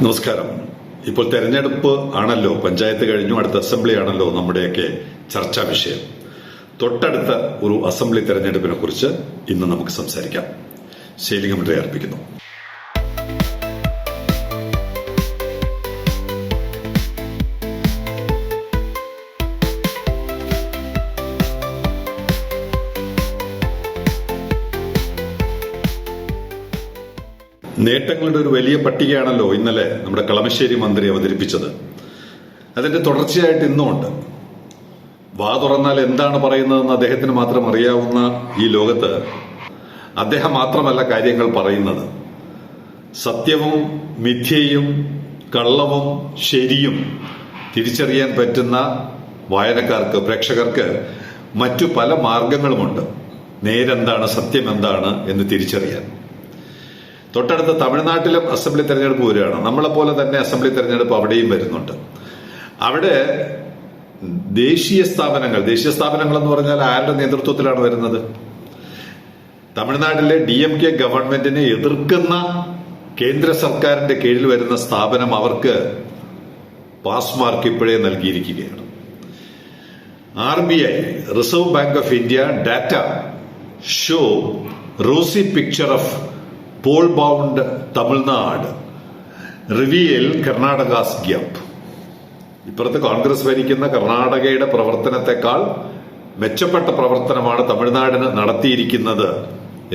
നമസ്കാരം. ഇപ്പോൾ തെരഞ്ഞെടുപ്പ് ആണല്ലോ, പഞ്ചായത്ത് കഴിഞ്ഞു, അടുത്ത അസംബ്ലി ആണല്ലോ നമ്മുടെയൊക്കെ ചർച്ചാ വിഷയം. തൊട്ടടുത്ത ഒരു അസംബ്ലി തെരഞ്ഞെടുപ്പിനെ കുറിച്ച് ഇന്ന് നമുക്ക് സംസാരിക്കാം. ശൈലിംഗമന്ത്രി അർപ്പിക്കുന്നു. നേട്ടങ്ങളുടെ ഒരു വലിയ പട്ടികയാണല്ലോ ഇന്നലെ നമ്മുടെ കളമശ്ശേരി മന്ത്രി അവതരിപ്പിച്ചത്. അതിന്റെ തുടർച്ചയായിട്ട് ഇന്നുമുണ്ട്. വാ തുറന്നാൽ എന്താണ് പറയുന്നതെന്ന് അദ്ദേഹത്തിന് മാത്രം അറിയാവുന്ന ഈ ലോകത്ത് അദ്ദേഹം മാത്രമല്ല കാര്യങ്ങൾ പറയുന്നത്. സത്യവും മിഥ്യയും കള്ളവും ശരിയും തിരിച്ചറിയാൻ പറ്റുന്ന വായനക്കാർക്ക്, പ്രേക്ഷകർക്ക് മറ്റു പല മാർഗങ്ങളുമുണ്ട് നേരെന്താണ്, സത്യം എന്താണ് എന്ന് തിരിച്ചറിയാൻ. തൊട്ടടുത്ത തമിഴ്നാട്ടിലും അസംബ്ലി തെരഞ്ഞെടുപ്പ് വരികയാണ്. നമ്മളെപ്പോലെ തന്നെ അസംബ്ലി തെരഞ്ഞെടുപ്പ് അവിടെയും വരുന്നുണ്ട്. അവിടെ ദേശീയ സ്ഥാപനങ്ങൾ എന്ന് പറഞ്ഞാൽ ആരുടെ നേതൃത്വത്തിലാണ് വരുന്നത്? തമിഴ്നാട്ടിലെ DMK ഗവൺമെന്റിനെ എതിർക്കുന്ന കേന്ദ്ര സർക്കാരിന്റെ കീഴിൽ വരുന്ന സ്ഥാപനം അവർക്ക് പാസ് മാർക്ക് ഇപ്പോഴേ നൽകിയിരിക്കുകയാണ്. RBI, reserve bank of India data show rosy picture of poll bound Tamil Nadu reveal Karnataka's gap. ഇപ്പുറത്ത് കോൺഗ്രസ് ഭരിക്കുന്ന കർണാടകയുടെ പ്രവർത്തനത്തെക്കാൾ മെച്ചപ്പെട്ട പ്രവർത്തനമാണ് തമിഴ്നാടിന് നടത്തിയിരിക്കുന്നത്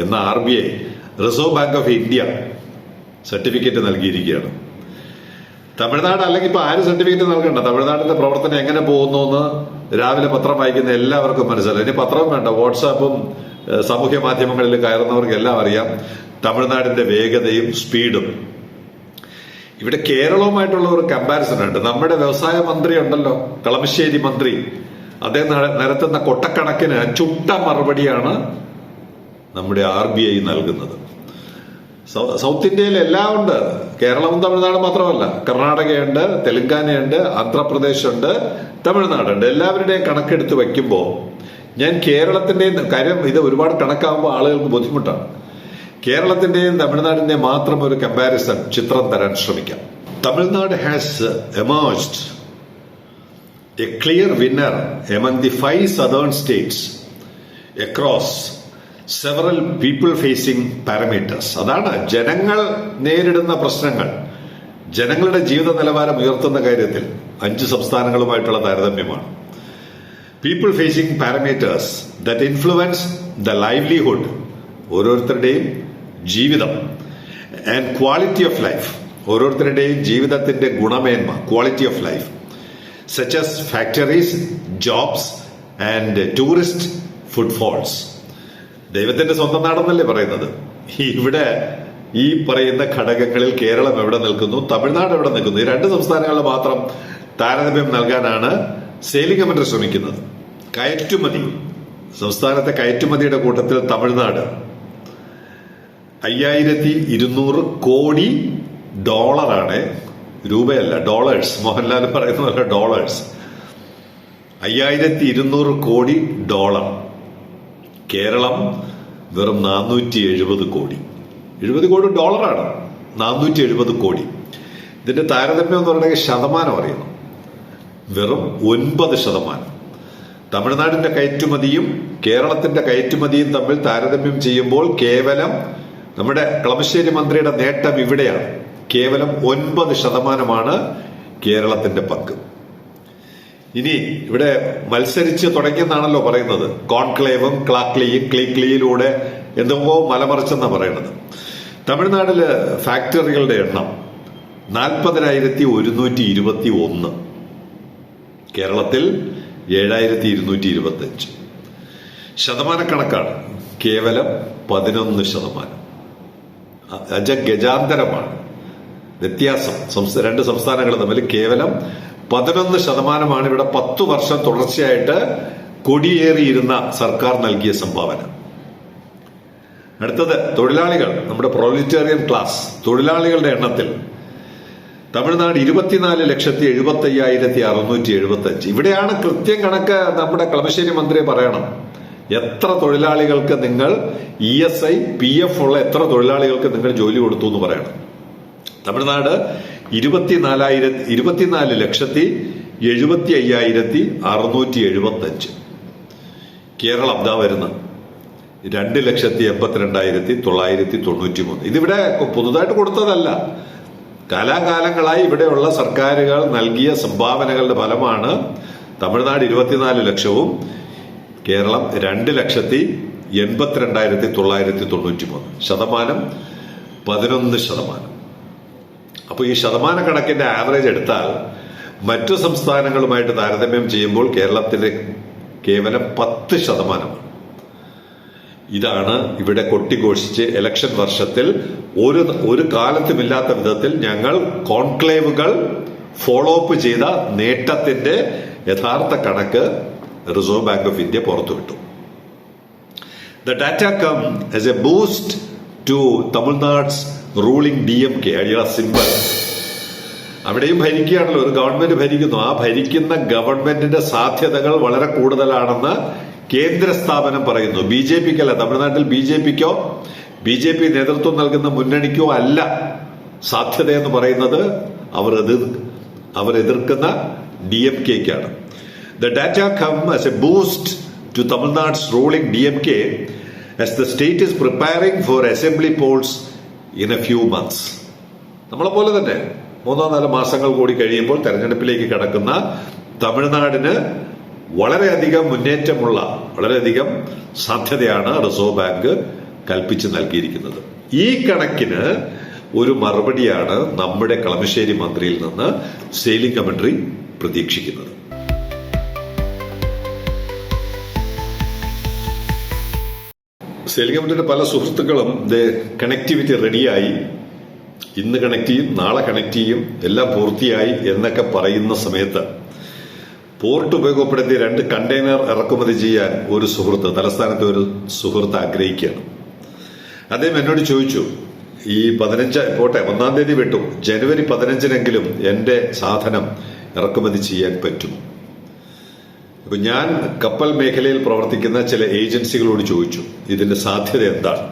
എന്ന RBI, reserve bank of India certificate നൽകിയിരിക്കുകയാണ്. തമിഴ്നാട് അല്ലെങ്കിൽ ഇപ്പൊ ആര് സർട്ടിഫിക്കറ്റ് നൽകണ്ട, തമിഴ്നാടിന്റെ പ്രവർത്തനം എങ്ങനെ പോകുന്നു എന്ന് രാവിലെ പത്രം വായിക്കുന്ന എല്ലാവർക്കും മനസ്സിലായി. ഇനി പത്രവും വേണ്ട, വാട്സാപ്പും സാമൂഹ്യ മാധ്യമങ്ങളിൽ കയറുന്നവർക്ക് എല്ലാം അറിയാം തമിഴ്നാടിന്റെ വേഗതയും സ്പീഡും. ഇവിടെ കേരളവുമായിട്ടുള്ള ഒരു കമ്പാരിസൺ ഉണ്ട്. നമ്മുടെ വ്യവസായ മന്ത്രി ഉണ്ടല്ലോ, കളമശ്ശേരി മന്ത്രി, അദ്ദേഹം നിരത്തുന്ന കൊട്ടക്കണക്കിന് ചുട്ട മറുപടിയാണ് നമ്മുടെ RBI നൽകുന്നത്. സൗത്ത് ഇന്ത്യയിൽ എല്ലാം ഉണ്ട്. കേരളവും തമിഴ്നാടും മാത്രമല്ല, കർണാടകയുണ്ട്, തെലങ്കാനയുണ്ട്, ആന്ധ്രാപ്രദേശ് ഉണ്ട്, തമിഴ്നാടുണ്ട്. എല്ലാവരുടെയും കണക്കെടുത്ത് വയ്ക്കുമ്പോൾ ഞാൻ കേരളത്തിന്റെയും കാര്യം, ഇത് ഒരുപാട് കണക്കാകുമ്പോൾ ആളുകൾക്ക് ബുദ്ധിമുട്ടാണ്. കേരളത്തിന്റെയും തമിഴ്നാടിന്റെയും മാത്രം ഒരു കമ്പാരിസൺ ചിത്രം തരാൻ ശ്രമിക്കാം. Tamil Nadu has emerged A clear winner among the 5 southern states across several people facing parameters. അതാണ് ജനങ്ങൾ നേരിടുന്ന പ്രശ്നങ്ങൾ, ജനങ്ങളുടെ ജീവിത നിലവാരം ഉയർത്തുന്ന കാര്യത്തിൽ 5 സംസ്ഥാനങ്ങളുമായിട്ടുള്ള താരതമ്യമാണ്. People facing parameters that influence the livelihood, ഓരോരുത്തരുടെയും ജീവിതം, ആൻഡ് ക്വാളിറ്റി ഓഫ് ലൈഫ്, ഓരോരുത്തരുടെയും ജീവിതത്തിന്റെ ഗുണമേന്മ, quality of life, such as factories, jobs and tourist footfalls. ദൈവത്തിന്റെ സ്വന്തം നാടെന്നല്ലേ പറയുന്നത്. ഇവിടെ ഈ പറയുന്ന ഘടകങ്ങളിൽ കേരളം എവിടെ നിൽക്കുന്നു, തമിഴ്നാട് എവിടെ നിൽക്കുന്നു, ഈ 2 സംസ്ഥാനങ്ങളിൽ മാത്രം താരതമ്യം നൽകാനാണ് ശൈലിംഗമന്ത്രി ശ്രമിക്കുന്നത്. കയറ്റുമതി, സംസ്ഥാനത്തെ കയറ്റുമതിയുടെ കൂട്ടത്തിൽ തമിഴ്നാട് 5200 കോടി ഡോളറാണ്, രൂപയല്ല, ഡോളേഴ്സ്. മോഹൻലാൽ പറയുന്ന പോലെ ഡോളേഴ്സ്. 5200 കോടി ഡോളർ. കേരളം വെറും 470 കോടി. 70 കോടി ഡോളറാണ്, 470 കോടി. ഇതിന്റെ താരതമ്യം എന്ന് പറയുന്നത് ശതമാനം അറിയണം, വെറും 9%. തമിഴ്നാടിന്റെ കയറ്റുമതിയും കേരളത്തിന്റെ കയറ്റുമതിയും തമ്മിൽ താരതമ്യം ചെയ്യുമ്പോൾ കേവലം നമ്മുടെ കളമശ്ശേരി മന്ത്രിയുടെ നേട്ടം ഇവിടെയാണ്. കേവലം 9% കേരളത്തിന്റെ പങ്ക്. ഇനി ഇവിടെ മത്സരിച്ച് തുടങ്ങിയെന്നാണല്ലോ പറയുന്നത്. കോൺക്ലേവും ക്ലീക്ലിയിലൂടെ എന്തെങ്കോ മലമറിച്ചെന്നാണ് പറയുന്നത്. തമിഴ്നാട്ടില് ഫാക്ടറികളുടെ എണ്ണം 40,121, കേരളത്തിൽ 7,225. ശതമാനക്കണക്കാണ്, കേവലം 11%. ഗജാന്തരമാണ് വ്യത്യാസം 2 സംസ്ഥാനങ്ങൾ തമ്മിൽ. കേവലം 11% ഇവിടെ 10 വർഷം തുടർച്ചയായിട്ട് കൊടിയേറിയിരുന്ന സർക്കാർ നൽകിയ സംഭാവന. അടുത്തത് തൊഴിലാളികൾ, നമ്മുടെ പ്രൊലറ്റേറിയൻ ക്ലാസ് തൊഴിലാളികളുടെ എണ്ണത്തിൽ തമിഴ്നാട് 24,75,675. ഇവിടെയാണ് കൃത്യം കണക്ക് നമ്മുടെ കളമശ്ശേരി മന്ത്രി പറയണം. എത്ര തൊഴിലാളികൾക്ക് നിങ്ങൾ ESI PF ഉള്ള എത്ര തൊഴിലാളികൾക്ക് നിങ്ങൾ ജോലി കൊടുത്തു എന്ന് പറയണം. തമിഴ്നാട് 24,75,675. കേരളം ദാ വരുന്ന 2,82,993. ഇതിവിടെ പുതുതായിട്ട് കൊടുത്തതല്ല. കാലാകാലങ്ങളായി ഇവിടെയുള്ള സർക്കാരുകൾ നൽകിയ സംഭാവനകളുടെ ഫലമാണ് തമിഴ്നാട് 24 ലക്ഷവും കേരളം 2,82,993. ശതമാനം 11%. അപ്പോൾ ഈ ശതമാന കണക്കിന്റെ ആവറേജ് എടുത്താൽ മറ്റു സംസ്ഥാനങ്ങളുമായിട്ട് താരതമ്യം ചെയ്യുമ്പോൾ കേരളത്തിലെ കേവലം 10%. ഇതാണ് ഇവിടെ കൊട്ടിഘോഷിച്ച് ഇലക്ഷൻ വർഷത്തിൽ ഒരു കാലത്തുമില്ലാത്ത വിധത്തിൽ ഞങ്ങൾ കോൺക്ലേവുകൾ ഫോളോ അപ്പ് ചെയ്ത നേട്ടത്തിന്റെ യഥാർത്ഥ കണക്ക് റിസർവ് ബാങ്ക് ഓഫ് ഇന്ത്യ പുറത്തുവിട്ടു. The data come as a boost to Tamil Nadu's ruling DMK. അടിയുള്ള സിമ്പിൾ. അവിടെയും ഭരിക്കുകയാണല്ലോ, ഒരു ഗവൺമെന്റ് ഭരിക്കുന്നു. ആ ഭരിക്കുന്ന ഗവൺമെന്റിന്റെ സാധ്യതകൾ വളരെ കൂടുതലാണെന്ന് കേന്ദ്ര സ്ഥാപനം പറയുന്നു. BJPക്കല്ല, തമിഴ്നാട്ടിൽ BJPക്കോ BJP നേതൃത്വം നൽകുന്ന മുന്നണിക്കോ അല്ല സാധ്യതയെന്ന് പറയുന്നത് അവർ എതിർക്കുന്ന DMKക്കാണ്. The data come as a boost to Tamil Nadu's ruling DMK as the state is preparing for assembly polls in a few months. നമ്മളെ പോലെ തന്നെ 3-4 മാസങ്ങൾ കൂടി കഴിയുമ്പോൾ തെരഞ്ഞെടുപ്പിലേക്ക് കടക്കുന്ന തമിഴ്നാടിന് വളരെയധികം മുന്നേറ്റമുള്ള, വളരെയധികം സാധ്യതയാണ് റിസർവ് ബാങ്ക് കൽപ്പിച്ച് നൽകിയിരിക്കുന്നത്. ഈ കണക്കിന് ഒരു മറുപടിയാണ് നമ്മുടെ കളമശ്ശേരി മന്ത്രിയിൽ നിന്ന് സെയിലിംഗ് കമന്ററി പ്രതീക്ഷിക്കുന്നത്. സെയിലിംഗ് കമന്ററിയുടെ പല സുഹൃത്തുക്കളും കണക്ടിവിറ്റി റെഡിയായി, ഇന്ന് കണക്ട് ചെയ്യും, നാളെ കണക്ട് ചെയ്യും, എല്ലാം പൂർത്തിയായി എന്നൊക്കെ പറയുന്ന സമയത്ത് പോർട്ട് ഉപയോഗപ്പെടുത്തി 2 കണ്ടെയ്നർ ഇറക്കുമതി ചെയ്യാൻ ഒരു സുഹൃത്ത്, തലസ്ഥാനത്തെ ഒരു സുഹൃത്ത് ആഗ്രഹിക്കുകയാണ്. അദ്ദേഹം എന്നോട് ചോദിച്ചു, ഈ 15 പോട്ടെ 1-ാം തീയതി വിട്ടു, ജനുവരി 15-നെങ്കിലും എന്റെ സാധനം ഇറക്കുമതി ചെയ്യാൻ പറ്റും. അപ്പൊ ഞാൻ കപ്പൽ മേഖലയിൽ പ്രവർത്തിക്കുന്ന ചില ഏജൻസികളോട് ചോദിച്ചു ഇതിന്റെ സാധ്യത എന്താണ്.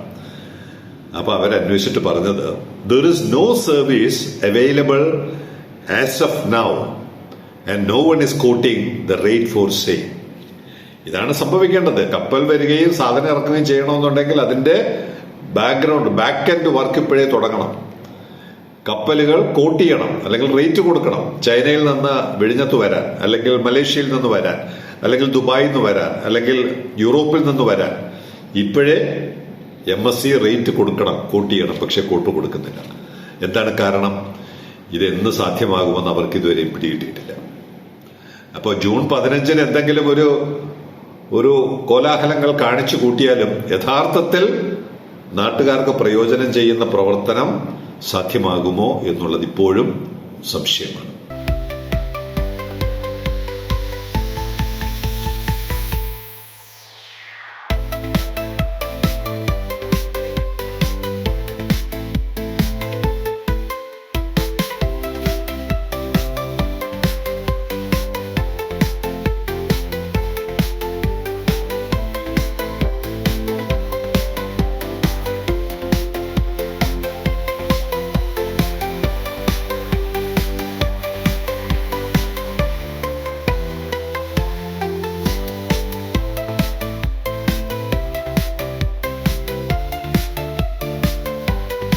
അപ്പൊ അവരന്വേഷിച്ചിട്ട് പറഞ്ഞത്, there is no service available as of now and no one is quoting the rate for sale. ഇതാണ് സംഭവിക്കേണ്ടത്. കപ്പൽ വരികയും സാധനം ഇറക്കുകയും ചെയ്യണമെന്നുണ്ടെങ്കിൽ അതിന്റെ ബാക്ക് എൻഡ് വർക്ക് ഇപ്പോഴേ തുടങ്ങണം. കപ്പലുകൾ കോട്ട് ചെയ്യണം, അല്ലെങ്കിൽ റേറ്റ് കൊടുക്കണം. ചൈനയിൽ നിന്ന് വിഴിഞ്ഞത്ത് വരാൻ, അല്ലെങ്കിൽ മലേഷ്യയിൽ നിന്ന് വരാൻ, അല്ലെങ്കിൽ ദുബായിൽ നിന്ന് വരാൻ, അല്ലെങ്കിൽ യൂറോപ്പിൽ നിന്ന് വരാൻ ഇപ്പോഴേ MSC റേറ്റ് കൊടുക്കണം, കോട്ട് ചെയ്യണം. പക്ഷെ കോട്ട് കൊടുക്കുന്നില്ല. എന്താണ് കാരണം? ഇതെന്ന് സാധ്യമാകുമെന്ന് അവർക്ക് ഇതുവരെയും പിടികിട്ടിയിട്ടില്ല. അപ്പോൾ ജൂൺ 15-ന് എന്തെങ്കിലും ഒരു കോലാഹലങ്ങൾ കാണിച്ചു കൂട്ടിയാലും യഥാർത്ഥത്തിൽ നാട്ടുകാർക്ക് പ്രയോജനം ചെയ്യുന്ന പ്രവർത്തനം സാധ്യമാകുമോ എന്നുള്ളത് ഇപ്പോഴും സംശയമാണ്.